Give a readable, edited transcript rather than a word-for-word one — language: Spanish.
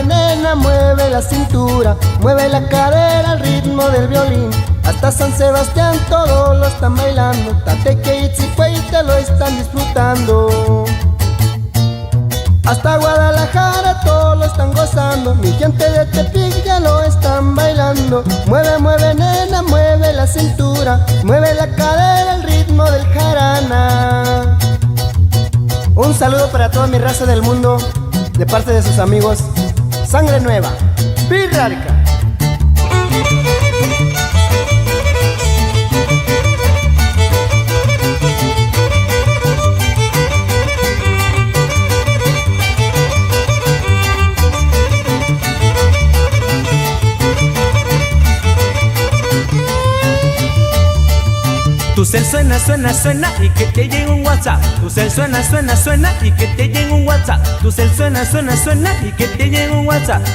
nena, mueve la cintura, mueve la cadera al ritmo del violín. Hasta San Sebastián todos lo están bailando, Tateque y Zicueite lo están disfrutando. Hasta Guadalajara todos lo están gozando, mi gente de Tepic ya lo están bailando. Mueve, mueve nena, mueve la cintura, mueve la cadera al ritmo del jarana. Un saludo para toda mi raza del mundo, de parte de sus amigos Sangre Nueva, Pirrarca. Tu cel suena, suena, suena y que te llegue un WhatsApp. Tu cel suena, suena, suena y que te llegue un WhatsApp. Tu cel suena, suena, suena y que te llegue un WhatsApp.